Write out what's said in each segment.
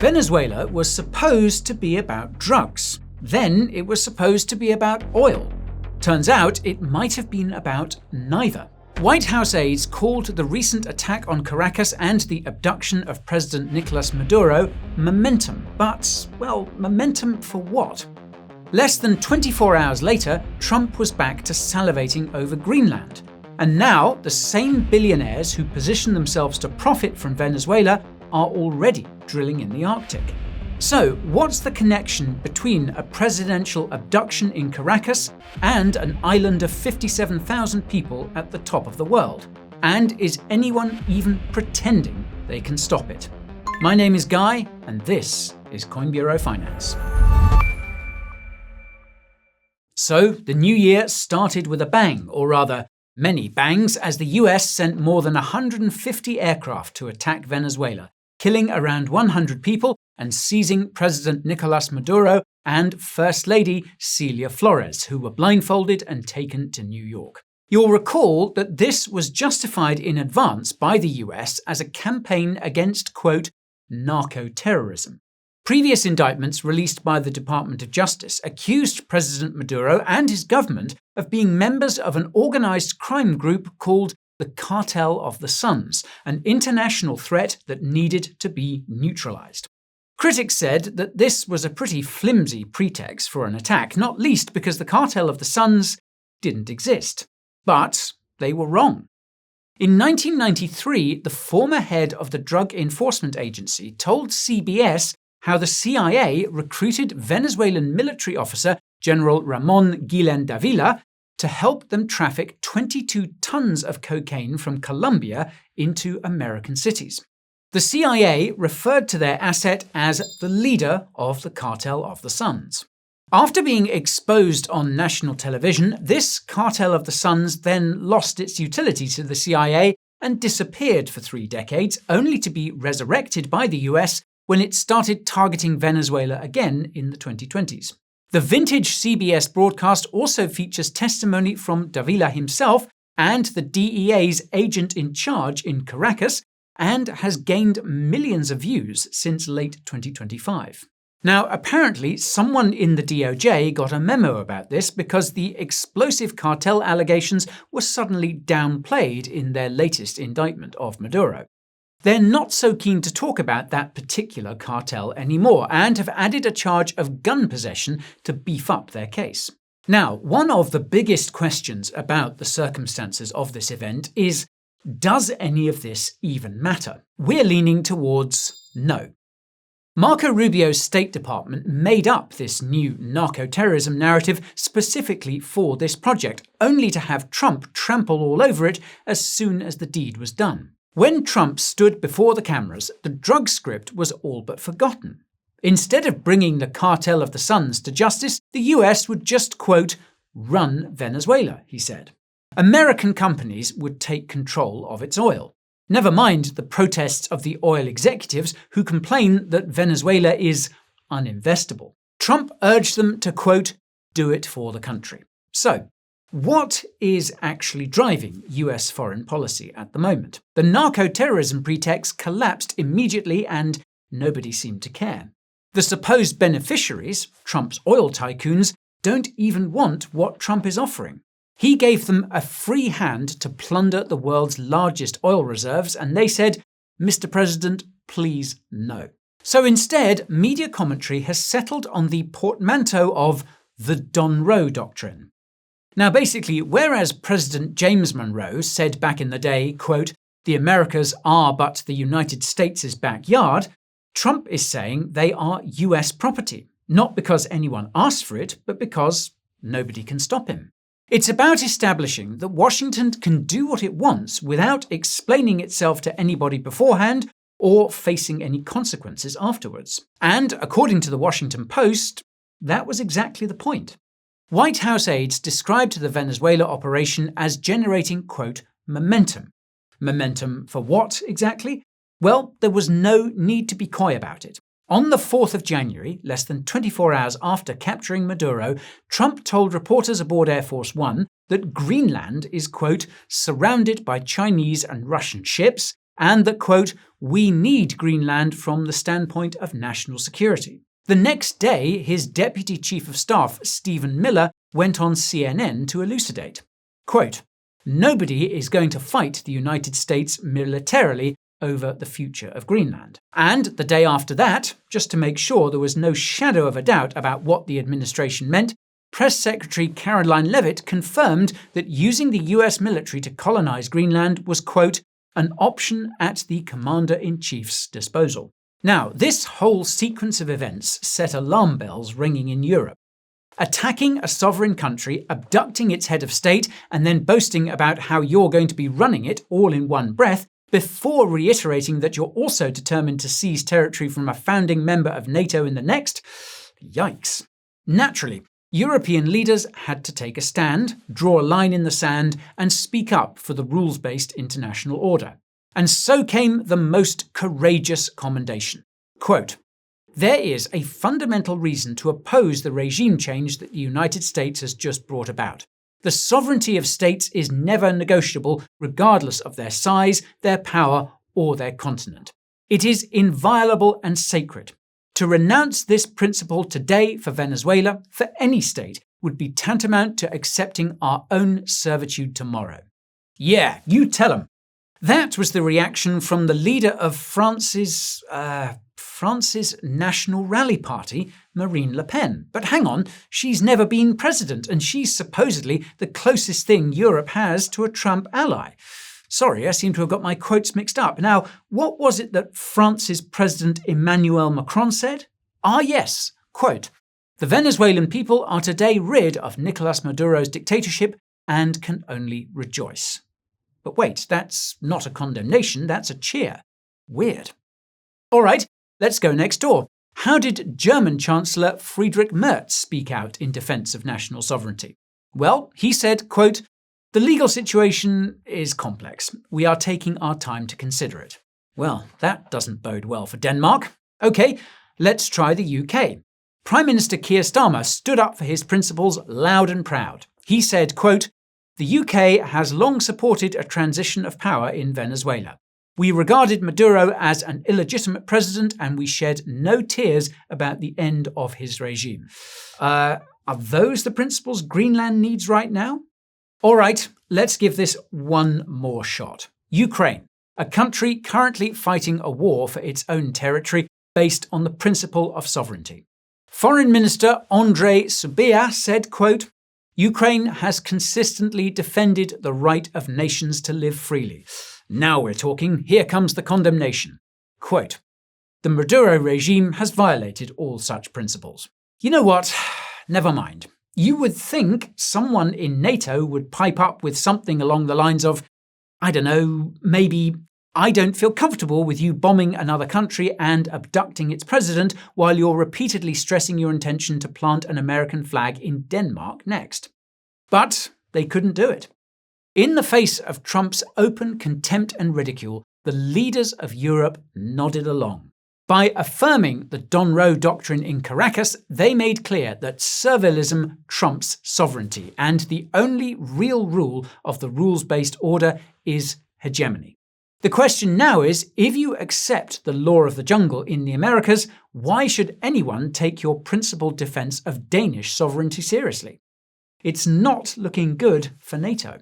Venezuela was supposed to be about drugs. Then it was supposed to be about oil. Turns out it might have been about neither. White House aides called the recent attack on Caracas and the abduction of President Nicolas Maduro momentum. But, well, momentum for what? Less than 24 hours later, Trump was back to salivating over Greenland. And now, the same billionaires who position themselves to profit from Venezuela are already drilling in the Arctic. So, what's the connection between a presidential abduction in Caracas and an island of 57,000 people at the top of the world? And is anyone even pretending they can stop it? My name is Guy, and this is Coin Bureau Finance. So, the new year started with a bang, or rather, many bangs, as the US sent more than 150 aircraft to attack Venezuela, killing around 100 people and seizing President Nicolas Maduro and First Lady Celia Flores, who were blindfolded and taken to New York. You'll recall that this was justified in advance by the US as a campaign against, quote, narco-terrorism. Previous indictments released by the Department of Justice accused President Maduro and his government of being members of an organized crime group called the Cartel of the Suns, an international threat that needed to be neutralized. Critics said that this was a pretty flimsy pretext for an attack, not least because the Cartel of the Suns didn't exist. But they were wrong. In 1993, the former head of the Drug Enforcement Agency told CBS how the CIA recruited Venezuelan military officer General Ramon Guillen Davila to help them traffic 22 tons of cocaine from Colombia into American cities. The CIA referred to their asset as the leader of the Cartel of the Suns. After being exposed on national television, this Cartel of the Suns then lost its utility to the CIA and disappeared for 3 decades, only to be resurrected by the US when it started targeting Venezuela again in the 2020s. The vintage CBS broadcast also features testimony from Davila himself and the DEA's agent in charge in Caracas, and has gained millions of views since late 2025. Now, apparently, someone in the DOJ got a memo about this because the explosive cartel allegations were suddenly downplayed in their latest indictment of Maduro. They're not so keen to talk about that particular cartel anymore and have added a charge of gun possession to beef up their case. Now, one of the biggest questions about the circumstances of this event is, does any of this even matter? We're leaning towards no. Marco Rubio's State Department made up this new narco-terrorism narrative specifically for this project, only to have Trump trample all over it as soon as the deed was done. When Trump stood before the cameras, the drug script was all but forgotten. Instead of bringing the Cartel of the Suns to justice, the US would just, quote, run Venezuela, he said. American companies would take control of its oil. Never mind the protests of the oil executives who complain that Venezuela is uninvestable. Trump urged them to, quote, do it for the country. So, what is actually driving US foreign policy at the moment? The narco-terrorism pretext collapsed immediately and nobody seemed to care. The supposed beneficiaries, Trump's oil tycoons, don't even want what Trump is offering. He gave them a free hand to plunder the world's largest oil reserves, and they said, Mr. President, please no. So instead, media commentary has settled on the portmanteau of the Donroe doctrine. Now basically, whereas President James Monroe said back in the day, quote, the Americas are but the United States' backyard, Trump is saying they are US property, not because anyone asked for it, but because nobody can stop him. It's about establishing that Washington can do what it wants without explaining itself to anybody beforehand or facing any consequences afterwards. And according to the Washington Post, that was exactly the point. White House aides described the Venezuela operation as generating, quote, momentum. Momentum for what exactly? Well, there was no need to be coy about it. On the 4th of January, less than 24 hours after capturing Maduro, Trump told reporters aboard Air Force One that Greenland is, quote, surrounded by Chinese and Russian ships, and that, quote, "We need Greenland from the standpoint of national security." The next day, his Deputy Chief of Staff, Stephen Miller, went on CNN to elucidate. Quote, "Nobody is going to fight the United States militarily over the future of Greenland." And the day after that, just to make sure there was no shadow of a doubt about what the administration meant, Press Secretary Caroline Leavitt confirmed that using the US military to colonize Greenland was, quote, "an option at the Commander-in-Chief's disposal." Now, this whole sequence of events set alarm bells ringing in Europe. Attacking a sovereign country, abducting its head of state, and then boasting about how you're going to be running it all in one breath, before reiterating that you're also determined to seize territory from a founding member of NATO in the next? Yikes. Naturally, European leaders had to take a stand, draw a line in the sand, and speak up for the rules-based international order. And so came the most courageous commendation. Quote, "There is a fundamental reason to oppose the regime change that the United States has just brought about. The sovereignty of states is never negotiable, regardless of their size, their power, or their continent. It is inviolable and sacred. To renounce this principle today for Venezuela, for any state, would be tantamount to accepting our own servitude tomorrow." Yeah, you tell 'em. That was the reaction from the leader of France's National Rally Party, Marine Le Pen. But hang on, she's never been president, and she's supposedly the closest thing Europe has to a Trump ally. Sorry, I seem to have got my quotes mixed up. Now, what was it that France's President Emmanuel Macron said? Ah yes, quote, "The Venezuelan people are today rid of Nicolas Maduro's dictatorship and can only rejoice." But wait, that's not a condemnation, that's a cheer. Weird. All right, let's go next door. How did German Chancellor Friedrich Merz speak out in defense of national sovereignty? Well, he said, quote, "The legal situation is complex. We are taking our time to consider it." Well, that doesn't bode well for Denmark. Okay, let's try the UK. Prime Minister Keir Starmer stood up for his principles loud and proud. He said, quote, "The UK has long supported a transition of power in Venezuela. We regarded Maduro as an illegitimate president and we shed no tears about the end of his regime." Are those the principles Greenland needs right now? All right, let's give this one more shot. Ukraine, a country currently fighting a war for its own territory based on the principle of sovereignty. Foreign Minister Andrei Sybiha said, quote, "Ukraine has consistently defended the right of nations to live freely." Now we're talking. Here comes the condemnation. Quote, "The Maduro regime has violated all such principles." You know what? Never mind. You would think someone in NATO would pipe up with something along the lines of, I don't know, maybe, "I don't feel comfortable with you bombing another country and abducting its president while you're repeatedly stressing your intention to plant an American flag in Denmark next." But they couldn't do it. In the face of Trump's open contempt and ridicule, the leaders of Europe nodded along. By affirming the Donroe doctrine in Caracas, they made clear that servilism trumps sovereignty, and the only real rule of the rules-based order is hegemony. The question now is, if you accept the law of the jungle in the Americas, why should anyone take your principled defense of Danish sovereignty seriously? It's not looking good for NATO.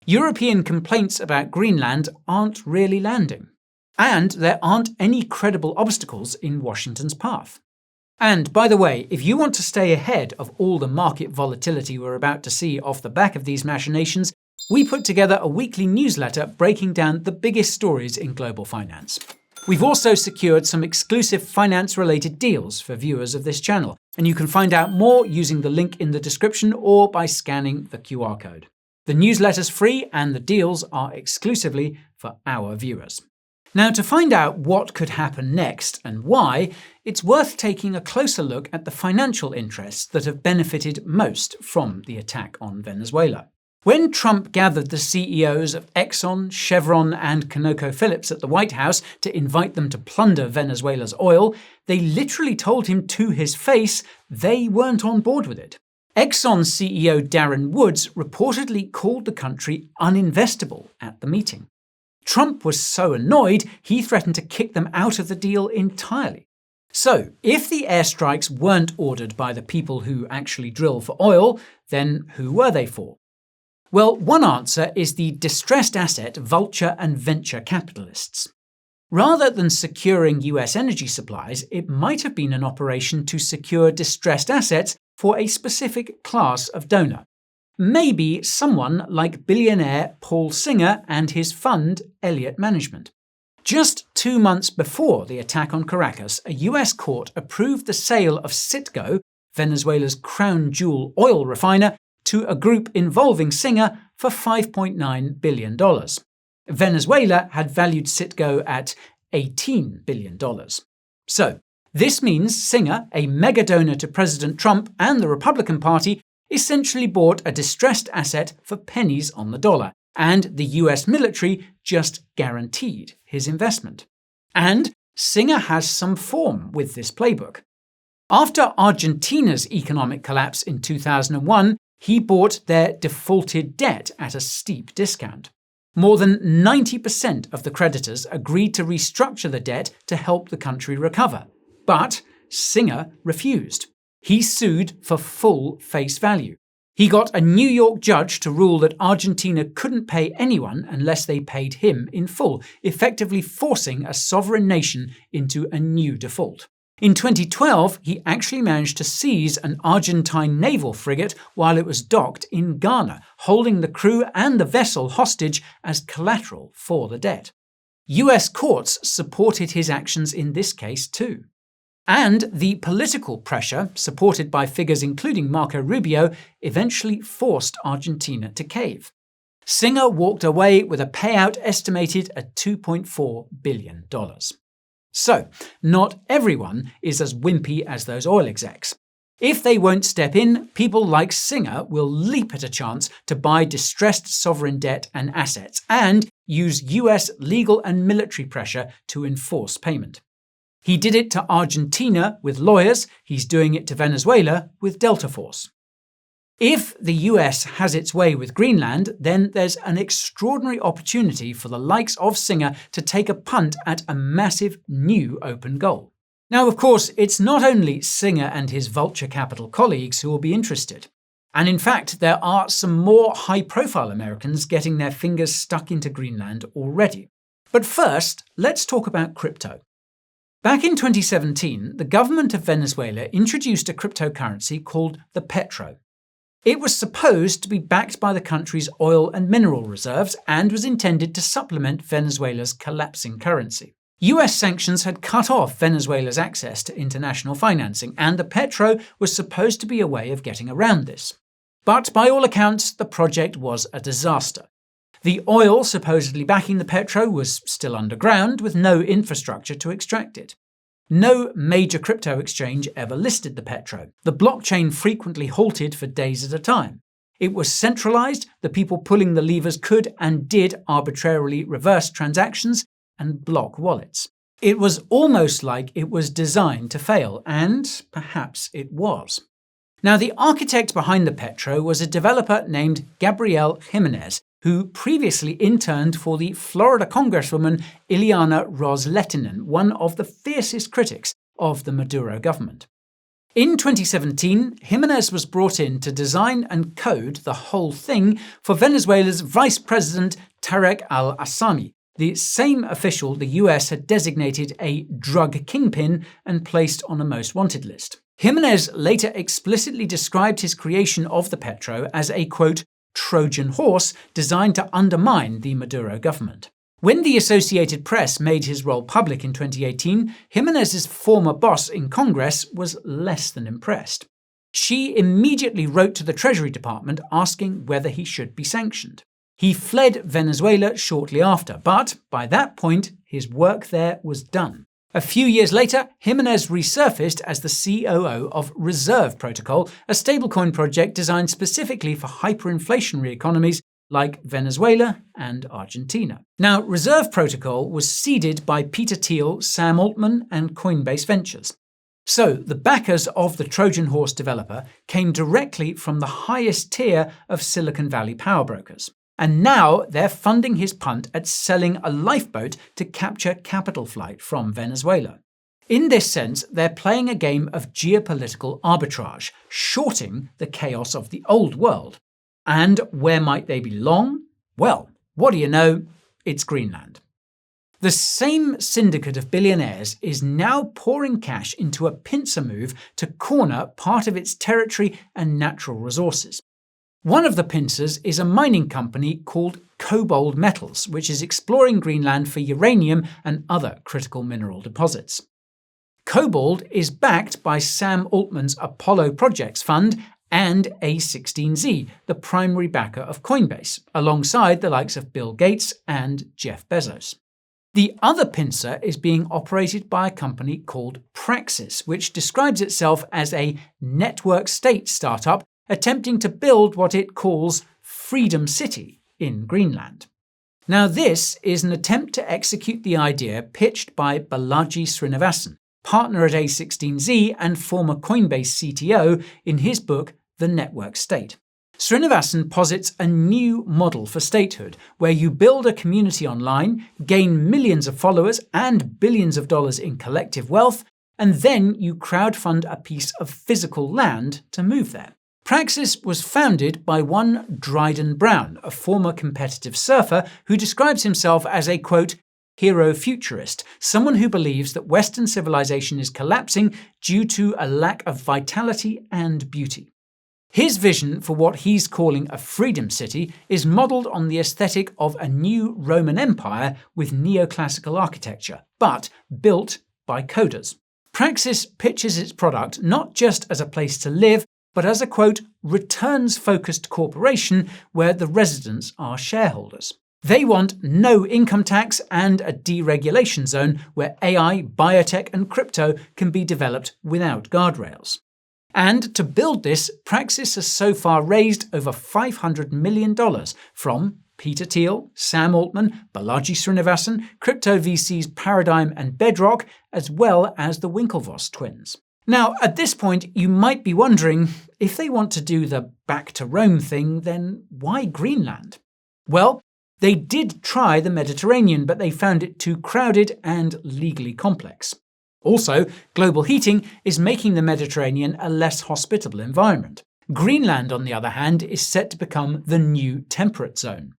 European complaints about Greenland aren't really landing. And there aren't any credible obstacles in Washington's path. And by the way, if you want to stay ahead of all the market volatility we're about to see off the back of these machinations, we put together a weekly newsletter breaking down the biggest stories in global finance. We've also secured some exclusive finance-related deals for viewers of this channel, and you can find out more using the link in the description or by scanning the QR code. The newsletter's free and the deals are exclusively for our viewers. Now, to find out what could happen next and why, it's worth taking a closer look at the financial interests that have benefited most from the attack on Venezuela. When Trump gathered the CEOs of Exxon, Chevron, and ConocoPhillips at the White House to invite them to plunder Venezuela's oil, they literally told him to his face they weren't on board with it. Exxon CEO Darren Woods reportedly called the country uninvestable at the meeting. Trump was so annoyed, he threatened to kick them out of the deal entirely. So, if the airstrikes weren't ordered by the people who actually drill for oil, then who were they for? Well, one answer is the distressed asset vulture and venture capitalists. Rather than securing US energy supplies, it might have been an operation to secure distressed assets for a specific class of donor. Maybe someone like billionaire Paul Singer and his fund, Elliott Management. Just 2 months before the attack on Caracas, a US court approved the sale of Citgo, Venezuela's crown jewel oil refiner, to a group involving Singer for $5.9 billion. Venezuela had valued Citgo at $18 billion. So, this means Singer, a mega donor to President Trump and the Republican Party, essentially bought a distressed asset for pennies on the dollar, and the US military just guaranteed his investment. And Singer has some form with this playbook. After Argentina's economic collapse in 2001, he bought their defaulted debt at a steep discount. More than 90% of the creditors agreed to restructure the debt to help the country recover. But Singer refused. He sued for full face value. He got a New York judge to rule that Argentina couldn't pay anyone unless they paid him in full, effectively forcing a sovereign nation into a new default. In 2012, he actually managed to seize an Argentine naval frigate while it was docked in Ghana, holding the crew and the vessel hostage as collateral for the debt. US courts supported his actions in this case too. And the political pressure, supported by figures including Marco Rubio, eventually forced Argentina to cave. Singer walked away with a payout estimated at $2.4 billion. So, not everyone is as wimpy as those oil execs. If they won't step in, people like Singer will leap at a chance to buy distressed sovereign debt and assets and use US legal and military pressure to enforce payment. He did it to Argentina with lawyers, he's doing it to Venezuela with Delta Force. If the US has its way with Greenland, then there's an extraordinary opportunity for the likes of Singer to take a punt at a massive new open goal. Now, of course, it's not only Singer and his Vulture Capital colleagues who will be interested. And in fact, there are some more high-profile Americans getting their fingers stuck into Greenland already. But first, let's talk about crypto. Back in 2017, the government of Venezuela introduced a cryptocurrency called the Petro. It was supposed to be backed by the country's oil and mineral reserves and was intended to supplement Venezuela's collapsing currency. US sanctions had cut off Venezuela's access to international financing, and the Petro was supposed to be a way of getting around this. But by all accounts, the project was a disaster. The oil supposedly backing the Petro was still underground, with no infrastructure to extract it. No major crypto exchange ever listed the Petro. The blockchain frequently halted for days at a time. It was centralized, the people pulling the levers could and did arbitrarily reverse transactions and block wallets. It was almost like it was designed to fail, and perhaps it was. Now, the architect behind the Petro was a developer named Gabriel Jimenez, who previously interned for the Florida Congresswoman Ileana Ros-Lehtinen, one of the fiercest critics of the Maduro government. In 2017, Jimenez was brought in to design and code the whole thing for Venezuela's Vice President Tarek al-Assami, the same official the US had designated a drug kingpin and placed on a most wanted list. Jimenez later explicitly described his creation of the Petro as a, quote, Trojan horse designed to undermine the Maduro government. When the Associated Press made his role public in 2018, Jimenez's former boss in Congress was less than impressed. She immediately wrote to the Treasury Department asking whether he should be sanctioned. He fled Venezuela shortly after, but by that point, his work there was done. A few years later, Jimenez resurfaced as the COO of Reserve Protocol, a stablecoin project designed specifically for hyperinflationary economies like Venezuela and Argentina. Now, Reserve Protocol was seeded by Peter Thiel, Sam Altman, and Coinbase Ventures. So, the backers of the Trojan horse developer came directly from the highest tier of Silicon Valley power brokers. And now they're funding his punt at selling a lifeboat to capture capital flight from Venezuela. In this sense, they're playing a game of geopolitical arbitrage, shorting the chaos of the old world. And where might they belong? Well, what do you know? It's Greenland. The same syndicate of billionaires is now pouring cash into a pincer move to corner part of its territory and natural resources. One of the pincers is a mining company called Cobalt Metals, which is exploring Greenland for uranium and other critical mineral deposits. Cobalt is backed by Sam Altman's Apollo Projects Fund and A16Z, the primary backer of Coinbase, alongside the likes of Bill Gates and Jeff Bezos. The other pincer is being operated by a company called Praxis, which describes itself as a network state startup attempting to build what it calls Freedom City in Greenland. Now, this is an attempt to execute the idea pitched by Balaji Srinivasan, partner at A16Z and former Coinbase CTO, in his book The Network State. Srinivasan posits a new model for statehood, where you build a community online, gain millions of followers and billions of dollars in collective wealth, and then you crowdfund a piece of physical land to move there. Praxis was founded by one Dryden Brown, a former competitive surfer who describes himself as a, quote, hero futurist, someone who believes that Western civilization is collapsing due to a lack of vitality and beauty. His vision for what he's calling a freedom city is modelled on the aesthetic of a new Roman Empire with neoclassical architecture, but built by coders. Praxis pitches its product not just as a place to live, but as a, quote, returns-focused corporation where the residents are shareholders. They want no income tax and a deregulation zone where AI, biotech and crypto can be developed without guardrails. And to build this, Praxis has so far raised over $500 million from Peter Thiel, Sam Altman, Balaji Srinivasan, crypto VCs Paradigm and Bedrock, as well as the Winklevoss twins. Now, at this point, you might be wondering, if they want to do the back to Rome thing, then why Greenland? Well, they did try the Mediterranean, but they found it too crowded and legally complex. Also, global heating is making the Mediterranean a less hospitable environment. Greenland, on the other hand, is set to become the new temperate zone.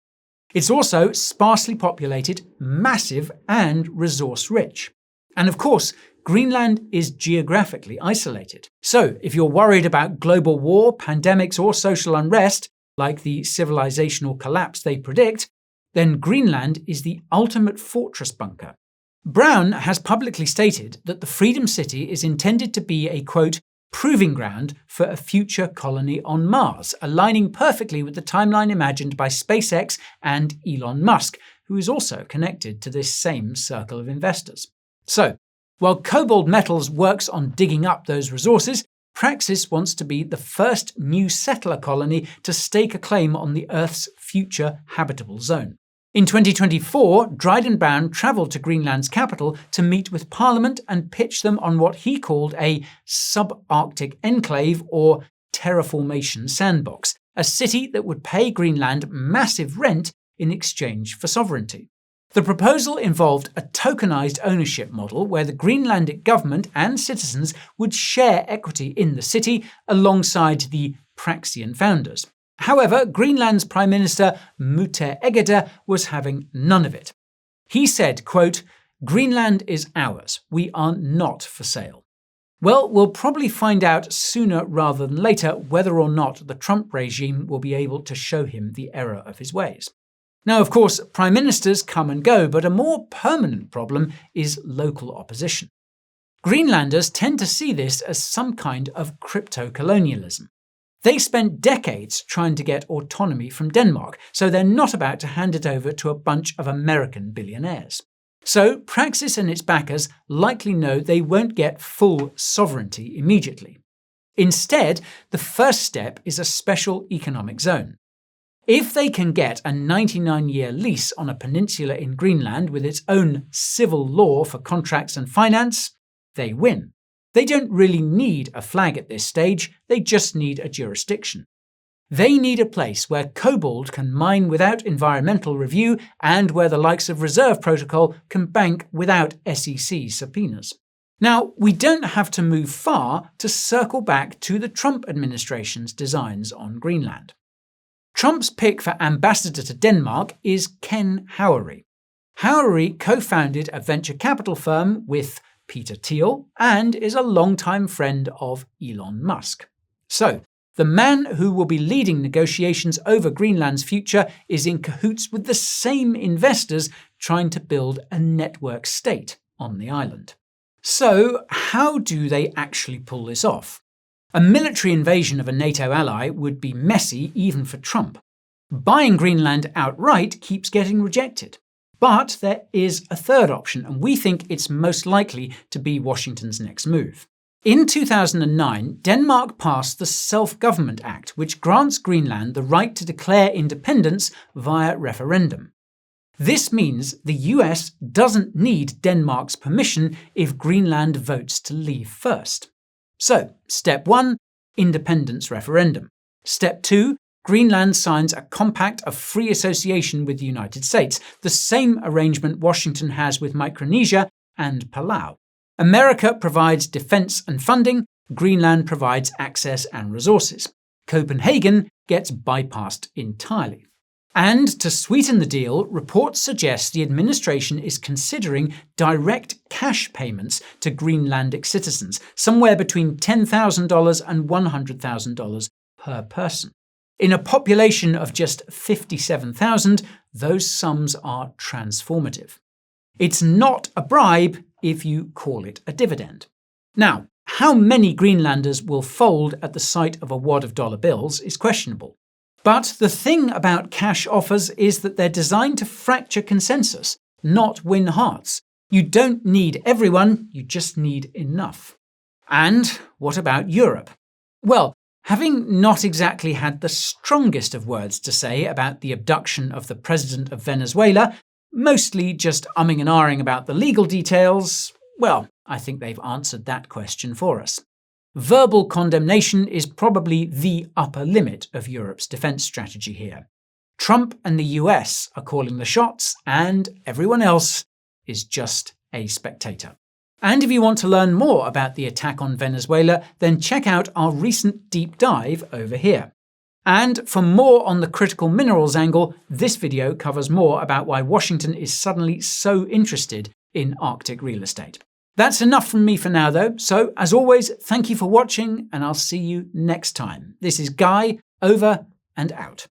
It's also sparsely populated, massive, and resource-rich. And of course, Greenland is geographically isolated. So, if you're worried about global war, pandemics, or social unrest, like the civilizational collapse they predict, then Greenland is the ultimate fortress bunker. Brown has publicly stated that the Freedom City is intended to be a, quote, proving ground for a future colony on Mars, aligning perfectly with the timeline imagined by SpaceX and Elon Musk, who is also connected to this same circle of investors. So, while Cobalt Metals works on digging up those resources, Praxis wants to be the first new settler colony to stake a claim on the Earth's future habitable zone. In 2024, Dryden Brown travelled to Greenland's capital to meet with Parliament and pitch them on what he called a subarctic enclave or terraformation sandbox, a city that would pay Greenland massive rent in exchange for sovereignty. The proposal involved a tokenized ownership model where the Greenlandic government and citizens would share equity in the city alongside the Praxian founders. However, Greenland's Prime Minister Mute Egede was having none of it. He said, quote, Greenland is ours. We are not for sale. Well, we'll probably find out sooner rather than later whether or not the Trump regime will be able to show him the error of his ways. Now, of course, prime ministers come and go, but a more permanent problem is local opposition. Greenlanders tend to see this as some kind of crypto-colonialism. They spent decades trying to get autonomy from Denmark, so they're not about to hand it over to a bunch of American billionaires. So Praxis and its backers likely know they won't get full sovereignty immediately. Instead, the first step is a special economic zone. If they can get a 99-year lease on a peninsula in Greenland with its own civil law for contracts and finance, they win. They don't really need a flag at this stage, they just need a jurisdiction. They need a place where kobold can mine without environmental review and where the likes of Reserve Protocol can bank without SEC subpoenas. Now, we don't have to move far to circle back to the Trump administration's designs on Greenland. Trump's pick for ambassador to Denmark is Ken Howery. Howery co-founded a venture capital firm with Peter Thiel and is a longtime friend of Elon Musk. So, the man who will be leading negotiations over Greenland's future is in cahoots with the same investors trying to build a network state on the island. So, how do they actually pull this off? A military invasion of a NATO ally would be messy even for Trump. Buying Greenland outright keeps getting rejected. But there is a third option, and we think it's most likely to be Washington's next move. In 2009, Denmark passed the Self-Government Act, which grants Greenland the right to declare independence via referendum. This means the US doesn't need Denmark's permission if Greenland votes to leave first. So, step 1, independence referendum. Step 2, Greenland signs a compact of free association with the United States, the same arrangement Washington has with Micronesia and Palau. America provides defense and funding, Greenland provides access and resources. Copenhagen gets bypassed entirely. And to sweeten the deal, reports suggest the administration is considering direct cash payments to Greenlandic citizens, somewhere between $10,000 and $100,000 per person. In a population of just 57,000, those sums are transformative. It's not a bribe if you call it a dividend. Now, how many Greenlanders will fold at the sight of a wad of dollar bills is questionable. But the thing about cash offers is that they're designed to fracture consensus, not win hearts. You don't need everyone, you just need enough. And what about Europe? Well, having not exactly had the strongest of words to say about the abduction of the president of Venezuela, mostly just umming and ahhing about the legal details, well, I think they've answered that question for us. Verbal condemnation is probably the upper limit of Europe's defence strategy here. Trump and the US are calling the shots, and everyone else is just a spectator. And if you want to learn more about the attack on Venezuela, then check out our recent deep dive over here. And for more on the critical minerals angle, this video covers more about why Washington is suddenly so interested in Arctic real estate. That's enough from me for now, though. So, as always, thank you for watching, and I'll see you next time. This is Guy, over and out.